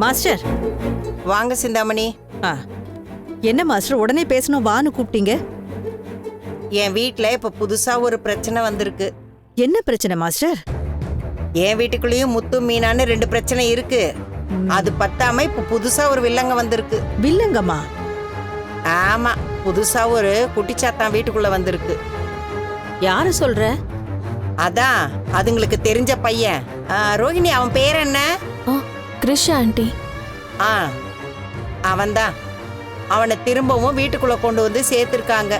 Master. வாங்க சிந்தாமணி. ஆ, என்ன master உடனே பேசணும் வான்னு கூப்பிட்டீங்க? என் வீட்ல இப்ப புதுசா ஒரு பிரச்சனை வந்திருக்கு. என்ன பிரச்சனை மாஸ்டர்? என் வீட்டுக்குள்ளேயும் முத்து மீனான்னு 2 பிரச்சனை இருக்கு. அது பத்தாம இப்ப புதுசா ஒரு வில்லங்க வந்திருக்கு. வில்லங்கம்மா? ஆமா, புதுசா ஒரு குட்டிச்சாத்தான் வீட்டுக்குள்ள வந்திருக்கு. யாரு சொல்ற? அதான் அதுங்களுக்கு தெரிஞ்ச பையன். ரோஹிணி, அவன் பேர் என்ன? கிருஷ் ஆண்டி. அவன்தான். அவனை திரும்பவும் வீட்டுக்குள்ள கொண்டு வந்து சேர்த்திருக்காங்க.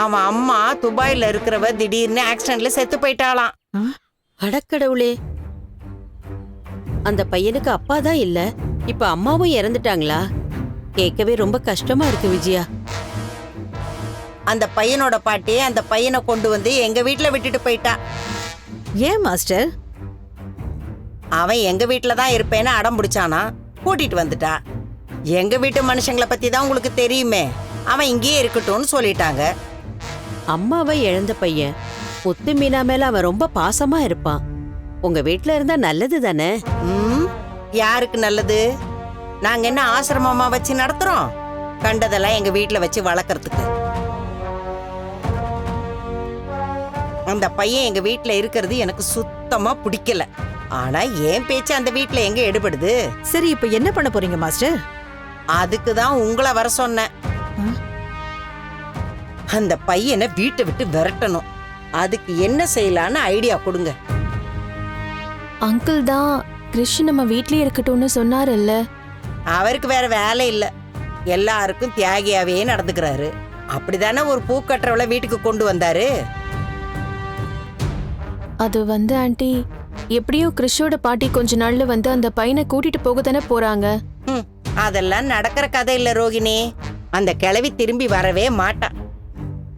அவன் அம்மா துபாயில இருக்கிறவ திடீர்னு ஆக்சிடென்ட்ல செத்து போயிட்டாளாம். அடக்கடவுளே, அந்த பையனுக்கு அப்பா தான் இல்ல, இப்ப அம்மாவும் இறந்துட்டாங்களா? கேட்கவே ரொம்ப கஷ்டமா இருக்கு விஜயா. அந்த பையனோட பாட்டி அந்த பையனை கொண்டு வந்து எங்க வீட்டுல விட்டுட்டு போயிட்டா. ஏன் மாஸ்டர்? அவன் எங்க வீட்டுல தான் இருப்பேன்னு அடம் பிடிச்சானா, கூட்டிட்டு வந்துட்டா. எங்க வீட்டு மனுஷங்களை பத்தி தான் உங்களுக்கு தெரியுமே, அவன் இங்கேயே இருக்கட்டும்னு சொல்லிட்டாங்க. அம்மாவை இழந்த பையன் முத்து மீனா மேல அவன் ரொம்ப பாசமா இருப்பான். உங்க வீட்டுல இருந்தா நல்லது தானே? யாருக்கு நல்லது? நாங்க என்ன ஆசிரமமா வச்சு நடத்துறோம்? கண்டதெல்லாம் எங்க வீட்டுல வச்சு வளர்க்கறதுக்கு. அந்த பையன் எங்க வீட்டுல இருக்கிறது எனக்கு சுத்தமா பிடிக்கல. ஆனா என் பேச்சு அந்த வீட்டுல எங்க எடுபடுது? சரி, இப்ப என்ன பண்ண போறீங்க மாஸ்டர்? அதுக்குதான் உங்களை வர சொன்னேன். அந்த பையனை வீட்டை விட்டு விரட்டணும். அதுக்கு என்ன செய்யலான்னு ஐடியா கொடுங்க. அங்கிள் தான் கிருஷ் நம்ம வீட்லயே இருக்கட்டும்னு சொன்னாருல்ல. அவருக்கு வேற வேலை இல்ல, எல்லாருக்கும் தியாகியாவே நடந்துக்கிறாரு. அப்படிதானே ஒரு பூக்கட்டுறவளை வீட்டுக்கு கொண்டு வந்தாரு. அது வந்து ஆண்டி, எப்படியோ கிருஷோட பாட்டி கொஞ்ச நாள்ல வந்து அந்த பையனை கூட்டிட்டு போக தானே போறாங்க. அதெல்லாம் நடக்கிற கதை இல்ல ரோகிணி. அந்த கிழவி திரும்பி வரவே மாட்டா.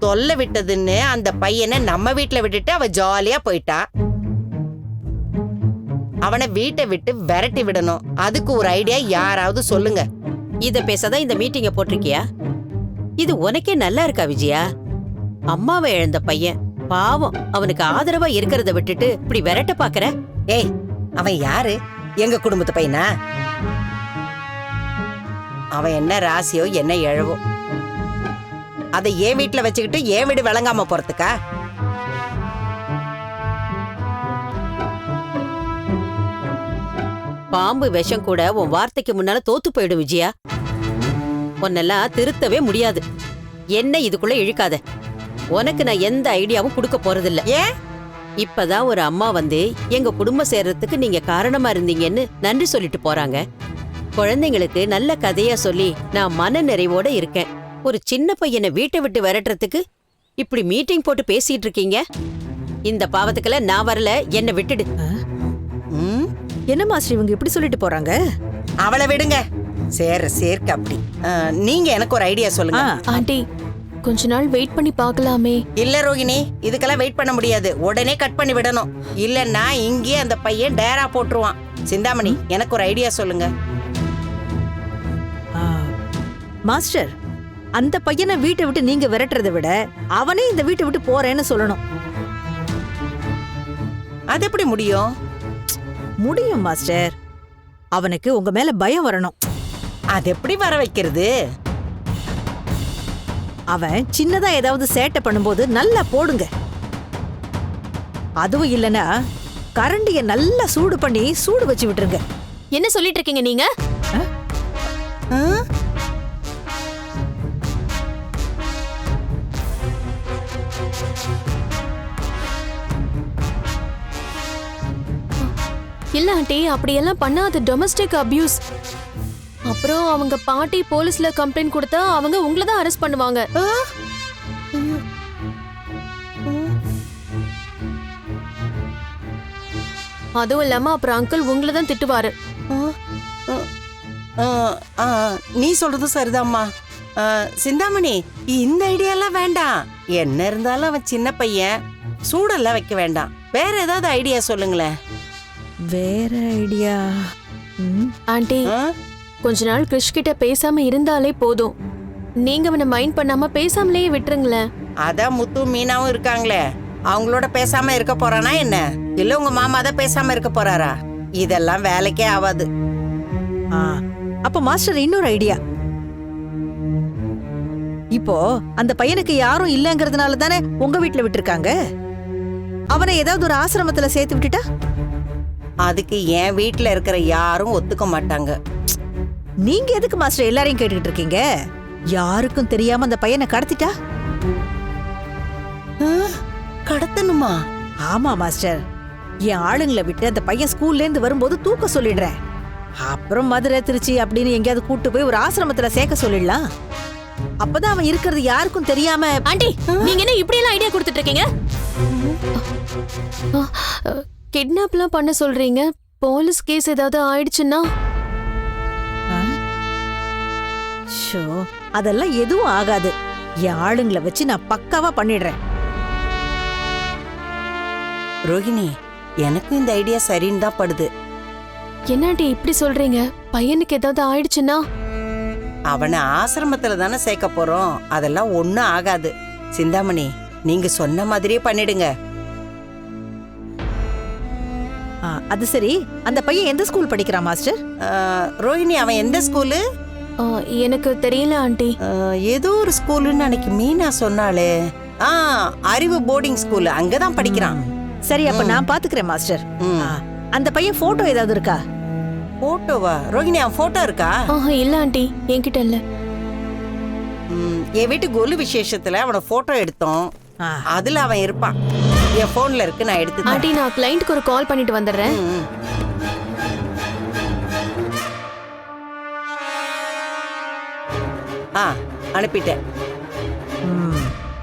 தொல்லை விட்டதுன்னு அந்த பையனை நம்ம வீட்டுல விட்டுட்டு அவ ஜாலியா போயிட்டா. அவனை வீட்டை விட்டு விரட்டி விடணும். அதுக்கு ஒரு ஐடியா யாராவது சொல்லுங்க. இத பேசதான் இந்த மீட்டிங்க போட்டிருக்கியா? இது உனக்கே நல்லா இருக்கா விஜயா? அம்மாவை இழந்த பையன் பாவம், அவனுக்கு ஆதரவா இருக்கிறத விட்டுட்டு இப்படி விரட்ட பாக்குற? ஏய், அவன் யாரு? எங்க குடும்பத்து பையனா? அவன் என்ன ராசியோ என்ன எழவோ, அதை என் வீட்டுல வச்சுக்கிட்டு என் வீடு விளங்காம போறதுக்கா? பாம்பு விஷம் கூட உன் வார்த்தைக்கு முன்னால தோத்து போயிடும் விஜயா. உன்னெல்லாம் திருத்தவே முடியாது. என்ன இதுக்குள்ள இழுக்காத. உனக்கு நான் எந்த ஐடியாவும் கொடுக்க போறதில்ல. ஏன்? இப்பதான் ஒரு அம்மா வந்து எங்க குடும்பம் சேர்றதுக்கு நீங்க காரணமா இருந்தீங்கன்னு நன்றி சொல்லிட்டு போறாங்க. குழந்தைங்களுக்கு நல்ல கதையா சொல்லி நான் மன நிறைவோட இருக்கேன். ஒரு சின்ன பையனை வீட்டை விட்டு விரட்டுறதுக்கு இப்படி மீட்டிங் போட்டு பேசிட்டு இருக்கீங்க. இந்த பாவத்துக்கெல்லாம் நான் வரல, என்ன விட்டுடு. என்ன மாஸ்டர் இவங்க இப்படி சொல்லிட்டு போறாங்க? அவளை விடுங்க, சேர்க்க அப்படி. நீங்க எனக்கு ஒரு ஐடியா சொல்லுங்க. ஆண்டி, கொஞ்ச நாள் வெயிட் பண்ணி பார்க்கலாமே. இல்ல ரோகிணி, இதுக்கெல்லாம் வெயிட் பண்ண முடியாது. உடனே கட் பண்ணி விடணும். இல்லன்னா இங்கே அந்த பையன் டேரா போட்டுருவான். சிந்தாமணி, எனக்கு ஒரு ஐடியா சொல்லுங்க. மாஸ்டர், அந்த பையனை வீட்டை விட்டு நீங்க விரட்டுறதை விட அவனே இந்த வீட்டை விட்டு போறேன்னு சொல்லணும். அது எப்படி முடியும்? முடியும் மாஸ்டர். அவனுக்கு உங்க மேல பயம் வரணும். அது எப்படி வர வைக்கிறது? அவன் சின்னதா ஏதாவது சேட்டை பண்ணும்போது நல்லா போடுங்க. அதுவும் இல்லனா கரண்டிய நல்லா சூடு பண்ணி சூடு வச்சு விட்டுருங்க. என்ன சொல்லிட்டு இருக்கீங்க நீங்க? இல்ல ஆண்டி, அப்படியெல்லாம் பண்ணா அது டொமஸ்டிக் அபியூஸ். அப்புறம் அவங்க பாட்டி போலீஸ்ல கம்ப்ளைண்ட் கொடுத்தா அவங்க உங்களை தான் அரெஸ்ட் பண்ணுவாங்க. அதுவும் இல்லாம அப்புறம் அங்கிள் உங்களை தான் திட்டுவாரு. நீ சொல்றது சரிதாம்மா. சிந்தாமணி, இந்த ஐடியாலாம் வேண்டாம். என்ன இருந்தாலும் அவன் சின்ன பையன், சூடெல்லாம் வைக்க வேண்டாம். வேற ஏதாவது ஐடியா சொல்லுங்களேன். வேற ஐடியா? ஆண்டி, கொஞ்ச நாள் கிருஷ் கிட்ட பேசாம இருந்தாலே போதும். நீங்க அவனை மைண்ட் பண்ணாம பேசாமலே விட்டுருங்களேன். அதான் முத்து மீனாவும் இருக்காங்களே, அவங்களோட பேசாம இருக்க போறானா என்ன? இல்ல உங்க மாமா தான் பேசாம இருக்க போறாரா? இதெல்லாம் வேலைக்கே ஆகாது. ஆ, அப்ப மாஸ்டர் இன்னொரு ஐடியா. இப்போ அந்த பையனுக்கு யாரும் இல்லங்கறதுனால தானே உங்க வீட்ல விட்டுருக்காங்க. அவனை ஏதாவது ஒரு ஆசிரமத்துல சேர்த்து விட்டுட்டா? அதுக்கு என் வீட்டுல இருக்கிற யாரும் ஒத்துக்க மாட்டாங்க. நீங்க எதுக்கு மாஸ்டர் எல்லாரையும் கேட்டுக்கிட்டு இருக்கீங்க? யாருக்கும் தெரியாம அந்த பையனை கடத்திட்டா? கடத்தணுமா? ஆமா மாஸ்டர், என் ஆளுங்களை விட்டு அந்த பையன் ஸ்கூல்ல இருந்து வரும்போது தூக்க சொல்லிடுறேன். அப்புறம் மதுரை திருச்சி அப்படின்னு எங்கேயாவது கூட்டு போய் ஒரு ஆசிரமத்துல சேர்க்க சொல்லிடலாம். அப்பதான் அவன் இருக்கிறது யாருக்கும் தெரியாம. ஆண்டி, நீங்க என்ன இப்படி எல்லாம் ஐடியா கொடுத்துட்டு இருக்கீங்க? கிட்னாப்லாம் பண்ண சொல்றீங்க. போலீஸ் கேஸ் ஏதாவது ஆயிடுச்சுன்னா? ஷோ, அதெல்லாம் எதுவும் ஆகாது. என் ஆளுங்களை வச்சு நான் பக்காவா பண்ணிடுறேன். ரோஹிணி, எனக்கும் இந்த ஐடியா சரின்னு தான் படுது. என்ன ஆண்டி இப்படி சொல்றீங்க? பையனுக்கு ஏதாவது ஆயிடுச்சுன்னா? அவனை ஆசிரமத்துல தானே சேர்க்க போறோம். அதெல்லாம் ஒண்ணும் ஆகாது. சிந்தாமணி, நீங்க சொன்ன மாதிரியே பண்ணிடுங்க. அது சரி, அந்த பையன் எந்த ஸ்கூல் படிக்கிறான் மாஸ்டர்? ரோஹிணி, அவன் எந்த ஸ்கூலு? எனக்கு தெரியல ஆண்டி. ஏதோ ஒரு ஸ்கூலுன்னு அன்னைக்கு மீனா சொன்னாலே. அறிவு போர்டிங் ஸ்கூல், அங்கதான் படிக்கிறான். சரி, அப்ப நான் பாத்துக்கிறேன் மாஸ்டர். அந்த பையன் போட்டோ ஏதாவது இருக்கா? போட்டோவா? ரோஹிணி, அவன் போட்டோ இருக்கா? இல்ல ஆண்டி, என்கிட்ட இல்ல. என் வீட்டு கொலு விசேஷத்துல அவனை போட்டோ எடுத்தோம். அதுல அவன் இருப்பான். என் போன்ல இருக்கு, நான் எடுத்து. ஆண்டி, நான் கிளையண்ட்க்கு ஒரு கால் பண்ணிட்டு வந்துடுறேன். அனுப்பிட்டேன்.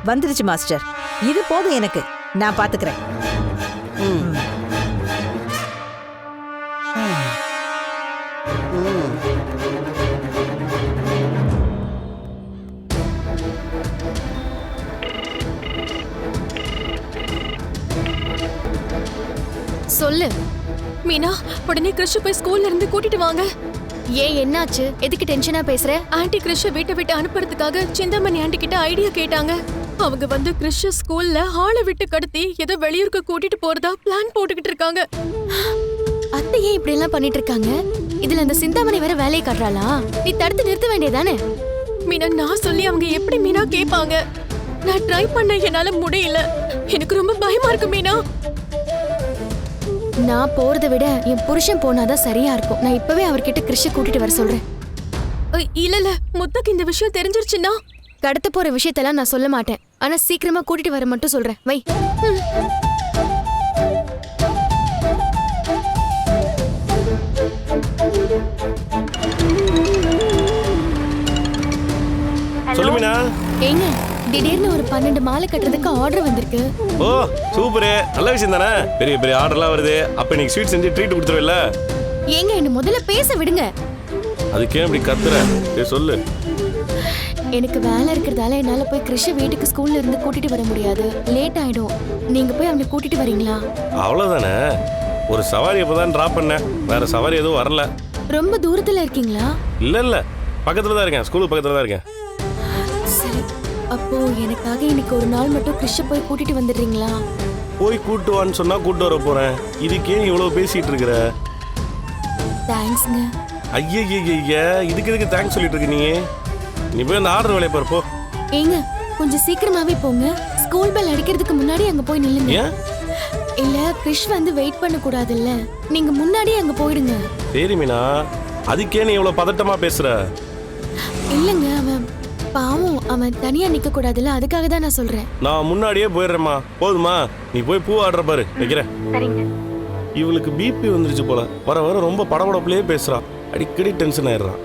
வந்துருச்சு மாஸ்டர். இது போதும் எனக்கு, நான் பாத்துக்கிறேன். சொல்லு மீனா, உடனே கிறிஷ் போய் ஸ்கூல்ல இருந்து கூட்டிட்டு வாங்க. ஏன், என்னாச்சு? எதுக்கு டென்ஷனா பேசுற? ஆன்ட்டி கிறிஷ வீட்டை விட்டு அனுப்புறதுக்காக சிந்தாமணி ஆன்ட்டி கிட்ட ஐடியா கேட்டாங்க. அவங்க வந்து கிறிஷ ஸ்கூல்ல ஆளை விட்டு கடத்தி ஏதோ வெளியூருக்கு கூட்டிட்டு போறதா பிளான் போட்டுக்கிட்டு இருக்காங்க. அத்தை ஏன் இப்படி எல்லாம் பண்ணிட்டு இருக்காங்க? இதுல அந்த சிந்தாமணி வேற வேலையை காட்டுறாளா? நீ தடுத்து நிறுத்த வேண்டியதானே? மீனா, நான் சொல்லி அவங்க எப்படி மீனா கேட்பாங்க? நான் ட்ரை பண்ண என்னால முடியல. எனக்கு ரொம்ப பயமா இருக்கு மீனா. நான் போறதை விட என் புருஷன் போனாதான் சரியா இருக்கும். நான் இப்பவே அவர்கிட்ட கிறிஷ கூட்டிட்டு வர சொல்றேன். இல்ல, முத்துக்கு இந்த விஷயம் தெரிஞ்சிருச்சுன்னா? கடத்த போற விஷயத்தெல்லாம் நான் சொல்ல மாட்டேன். ஆனா சீக்கிரமா கூட்டிட்டு வர மட்டும் சொல்றேன். வை. சொல்லுமீனா. ஏங்க, திடீர்னு ஒரு 12 மாலை கட்டுறதுக்கு ஆர்டர் வந்திருக்கு. ஓ, சூப்பர், நல்ல விஷயம் தானே. பெரிய பெரிய ஆர்டர்லாம் வருது. அப்ப நீங்க ஸ்வீட் செஞ்சு ட்ரீட் கொடுத்துருவல்ல? ஏங்க, என்ன முதல்ல பேச விடுங்க. அதுக்கே இப்படி கத்துற? சொல்லு. எனக்கு வேலை இருக்கிறதால என்னால போய் கிறிஷ வீட்டுக்கு ஸ்கூல்ல இருந்து கூட்டிட்டு வர முடியாது. லேட் ஆயிடும். நீங்க போய் அவனை கூட்டிட்டு வரீங்களா? அவ்வளவுதானே. ஒரு சவாரி இப்பதான் டிராப் பண்ணேன். வேற சவாரி எதுவும் வரல. ரொம்ப தூரத்துல இருக்கீங்களா? இல்ல, பக்கத்துல தான் இருக்கேன். ஸ்கூலுக்கு பக்கத்துல தான் இருக்கேன். சரி, அப்போ எனக்காக இன்னைக்கு ஒரு நாள் மட்டும் கிறிஷ போய் கூட்டிட்டு வந்துடுறீங்களா? போய் கூட்டு வான்னு சொன்னா கூட்டு வர போறேன். இதுக்கே இவ்வளவு பேசிட்டு இருக்கிற? தேங்க்ஸ்ங்க. ஐயா, இதுக்கு எதுக்கு தேங்க்ஸ் சொல்லிட்டு இருக்க நீ? நீ போய் அந்த ஆர்டர் வேலையை பாரு போ. ஏங்க, கொஞ்சம் சீக்கிரமாவே போங்க. ஸ்கூல் பெல் அடிக்கிறதுக்கு முன்னாடி அங்க போய் நில்லுங்க. ஏன்? இல்ல, கிறிஷ் வந்து வெயிட் பண்ண கூடாதுல்ல. நீங்க முன்னாடியே அங்க போயிடுங்க. சரி மீனா, அதுக்கே நீ இவ்வளவு பதட்டமா பேசுற? இல்லங்க, அவன் பாவம், அவன் தனியா நிக்க கூடாதுல்ல, அதுக்காக தான் நான் சொல்றேன். நான் முன்னாடியே போயிடுறேம்மா. போதுமா? நீ போய் பூ ஆர்டர் பாரு, வைக்கிறேன். இவளுக்கு பிபி வந்துருச்சு போல. வர வர ரொம்ப படபடப்புலயே பேசுறான். அடிக்கடி டென்ஷன் ஆயிடுறான்.